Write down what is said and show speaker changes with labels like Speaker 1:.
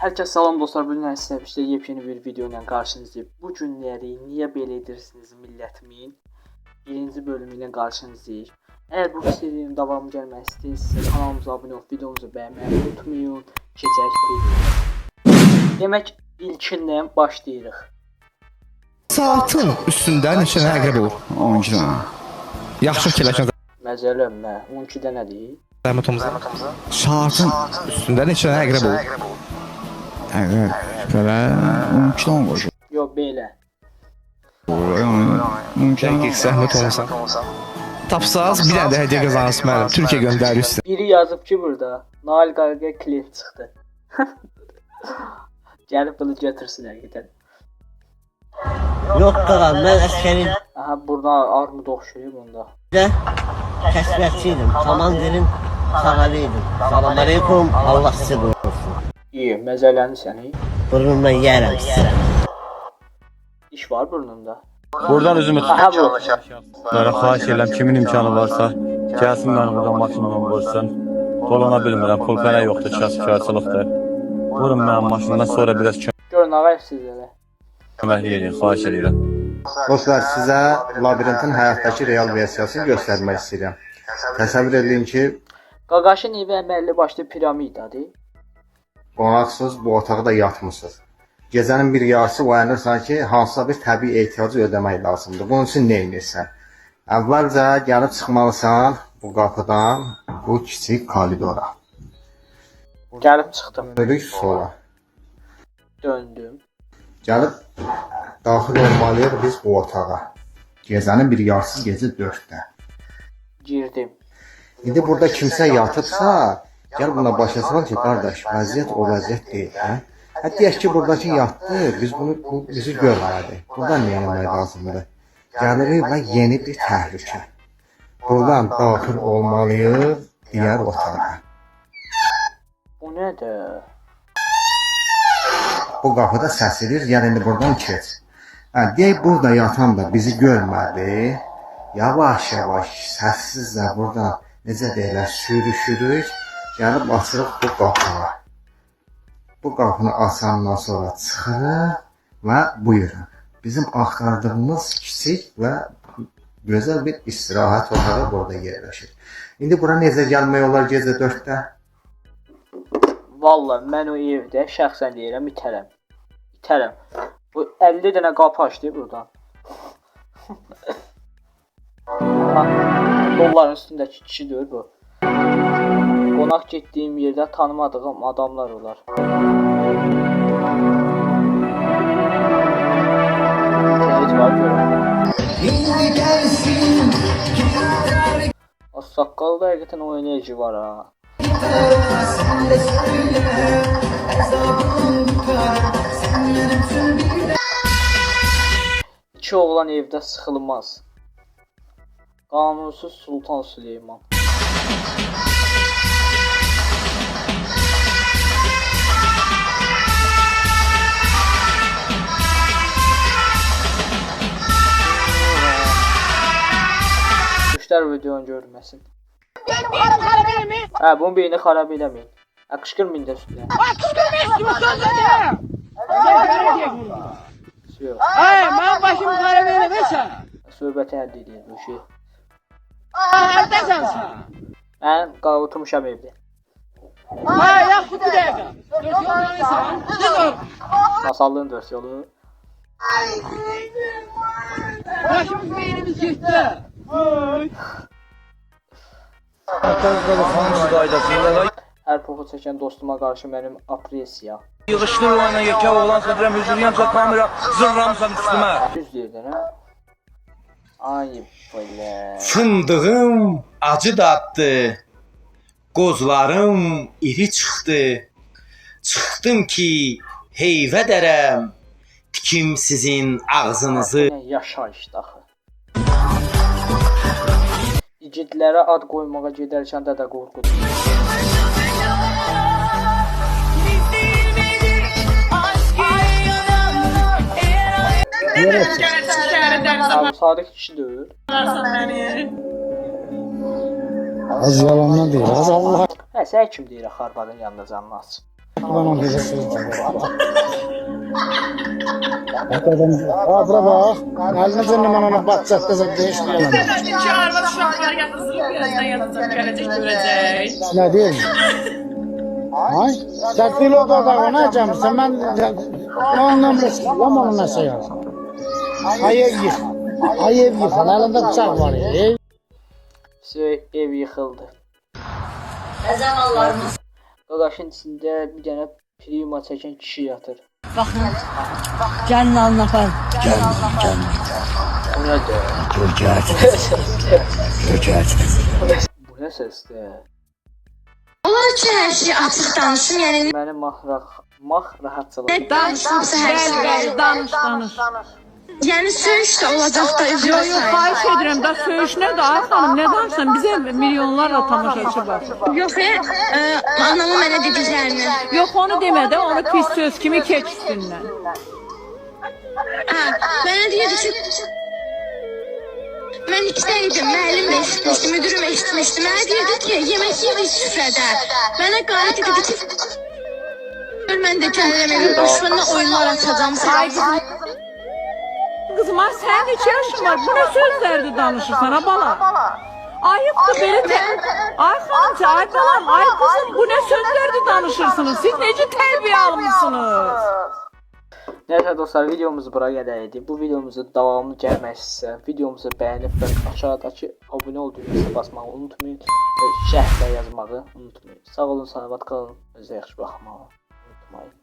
Speaker 1: Herkese salam dostlar, bugün sizə işte yepyeni bir video ilə qarşınızdayım. Bu günləri niyə belə edirsiniz millətimin birinci bölümü ilə qarşınızdayım. Eğer bu serinin davamı gəlmək istəyirsinizsə kanalımıza abunə olub videomuzu bəyənməyi unutmayın. Keçək videoya. Demək ilkindən başlayırıq.
Speaker 2: Saatın üstündə neçə dənə əqrəb olur?
Speaker 3: 12 dənə.
Speaker 2: Yaxşı fikirləşən
Speaker 1: Məzələnmə, 12 dənədir.
Speaker 2: zəhmətimizə. Saatın üstündə neçə dənə əqrəb olur?
Speaker 3: Əqrəb, belə 12 dənə qoyur.
Speaker 1: Yox, belə.
Speaker 3: Yəni 12 dənə.
Speaker 2: Dəqiq zəhmət olmasa. Tapsaz bir dənə də hədiyyə qazanırsın müəllim. Türkiyə göndərir üstə.
Speaker 1: Biri yazıb ki burada Nail Qaraqaya klient çıxdı. Gəlib bunu götürsün həqiqətən.
Speaker 4: Yox qağam, mən əskərin
Speaker 1: Aha, burada armud oxşuyur bunda.
Speaker 4: kəsbətçiydim, komandirin sağalıydım. Salam aleykum, Allah sizi qorusun.
Speaker 1: İyi, məzələndi səni.
Speaker 4: Burnumdan yiyərəm sizə.
Speaker 1: İş var burnunda.
Speaker 5: Buradan üzümü
Speaker 1: Aha bu.
Speaker 5: tutlara xahiş edirəm, kimin imkanı varsa gəlsin məni buradan maşınla vursun. Dolana bilmirəm, pul fərə yoxdur, şikayətçılıqdır. Vurun mənim maşından sonra biraz
Speaker 1: Görün ağay sizlərə.
Speaker 5: kömək edin, xahiş edirəm.
Speaker 6: Dostlar, sizə labirintin həyatdakı real versiyasını göstərmək istəyirəm. Təsəvvür edin ki,
Speaker 1: Qaqaşın evi əməlli başlı piramidadır.
Speaker 6: qonaqsız bu otaqda yatmısınız. Gecənin bir yarısı oyanırsan ki, hansısa bir təbii ehtiyacı ödəmək lazımdır. Bunun üçün nə edirsən? Əvvəlcə gəlib çıxmalısan bu qapıdan bu kiçik koridora.
Speaker 1: Gəlib çıxdım,
Speaker 6: Dönürük sola.
Speaker 1: döndüm.
Speaker 6: Gəlib daxil olmalıyıq biz bu otağa. Gecənin bir yarısı gecə 4-də.
Speaker 1: Girdim.
Speaker 6: İndi burada kimsə yatıbsa, gəl buna başa sal ki, qardaş, vəziyyət o vəziyyət deyil, hə? Deyək ki, buradakı yatdı, biz bu bizi görmədi. Buradan nə eləmək lazımdır? Gəlirik və yeni bir təhlükə. Buradan daxil olmalıyıq digər otağa.
Speaker 1: Bu nədir?
Speaker 6: Bu qapıda səs edir, gəl indi buradan keç. Deyək, burada yatan da bizi görmədi. Yavaş-yavaş, səssizlə buradan necə deyirlər, sürüşürük, gəlib açırıq bu qapıya. Bu qapını açandan sonra çıxırıq və buyurun. Bizim axtardığımız kiçik və gözəl bir istirahət otağı burada yerləşir. İndi bura necə gəlmək olar gecə 4-də?
Speaker 1: Vallahi mən o evdə şəxsən deyirəm, itərəm. İtərəm. Bu 50 dənə qapı açdı buradan. Dolların üstündəki kişidir bu. Qonaq getdiyim yerdə tanımadığım adamlar olar. Evet var görürüm. O saqqalda həqiqətən o enerji var ha. İki oğlan evdə sıxılmaz. Qanunsuz Sultan Süleyman. Müştər videonu görməsin.
Speaker 7: Benim karım harap mi?
Speaker 1: Hə, bunun beyni xarab eləməyin. Qışqırmayın da üstünə.
Speaker 7: Kışkırmayın söz dedim. Sen kara diye bunu.
Speaker 1: Yox.
Speaker 7: Ay, ben başım kara veremezsen.
Speaker 1: Söhbəti həll edir bu şey.
Speaker 7: Neredesin sen?
Speaker 1: Mən oturmuşam evdə.
Speaker 7: Ay, yaxşı bir dakika. Dur, dur.
Speaker 1: Masallığın versiyonu.
Speaker 7: Başımız beynimiz gitti. Ay.
Speaker 1: Hər poxu çəkən dostuma qarşı mənim apresiya.
Speaker 5: Yığışdır ona yekə oğlan sədirəm, hüzürlüyəmsə kamera, zırramsan üstümə.
Speaker 1: Düz deyirlər hə? Ay belə.
Speaker 8: Fındığım acı daddı, qozlarım iri çıxdı. Çıxdım ki, heyvə dərəm, tikim sizin ağzınızı.
Speaker 1: Nə yaşayışdı axı. İgidlərə ad qoymağa gedərkən də qorxudur. Abi Sadık kişi dövür.
Speaker 3: Az yalandan deyir, az Allah.
Speaker 1: Hə, sən kim deyir xarbadan yanında canını aç.
Speaker 7: Bana bize söyleyeceğim. Bura bak. Elinizin limonunu batacak kızım değişmeyelim.
Speaker 9: Çağırma uşaqlar yatırsın, birazdan yatacaq, gələcək, görəcək.
Speaker 7: Ne diyeyim? Ay, sen pilot odağına açamışsın. Ben anlamlısın. Lan onu nasıl yazsın? Ay ev yık. Ay ev yıkın. Elinde bıçak var ya.
Speaker 1: Ev yıxıldı.
Speaker 9: Nə zamanlarımız?
Speaker 1: Qaqaşın içində bir dənə pnevma çəkən kişi yatır.
Speaker 9: Baxın, gəlin alın apar.
Speaker 1: Bu nədir? Bu nə səsdir?
Speaker 9: Onlar üçün hər şey açıq danışım, yəni
Speaker 1: Mənim mah rahatçılıq.
Speaker 9: danışıbsa hər şey.
Speaker 10: Danış.
Speaker 9: Yəni söyüş də olacaq da
Speaker 10: Yo,
Speaker 9: üzrə.
Speaker 10: xahiş edirəm da söyüş nədir ay xanım, nə danışsan bizə milyonlarla tamaşaçı var.
Speaker 9: Yox, anamın mənə dediklərini.
Speaker 10: Yox onu demə də, onu pis söz kimi keç üstündən.
Speaker 9: Mənə deyirdi ki, mən ikidəydim, müəllim də eşitmişdi, müdürüm eşitmişdi. Mənə deyirdi ki, yemək yedik süfrədə. Mənə qayıt dedi ki, mən də gəlirəm evin boşluğuna oyunlar atacağım.
Speaker 10: Ay qızım, ay sənin neçə yaşın var? Bu nə sözlərdir danışırsan ha bala? Ayıbdır belə də. Ay xanımca, ay balam, ay qızım, bu nə sözlərdir danışırsınız? Siz necə tərbiyə almışsınız?
Speaker 1: Nəysə dostlar, videomuz bura qədər idi. Bu videomuzun davamını gəlmək istəyirsə, videomuzu bəyənib və aşağıdakı abunə ol düyməsini basmağı unutmayın və şərhdə yazmağı unutmayın. Sağ olun, salamat qalın, özünüzə yaxşı baxmağı unutmayın.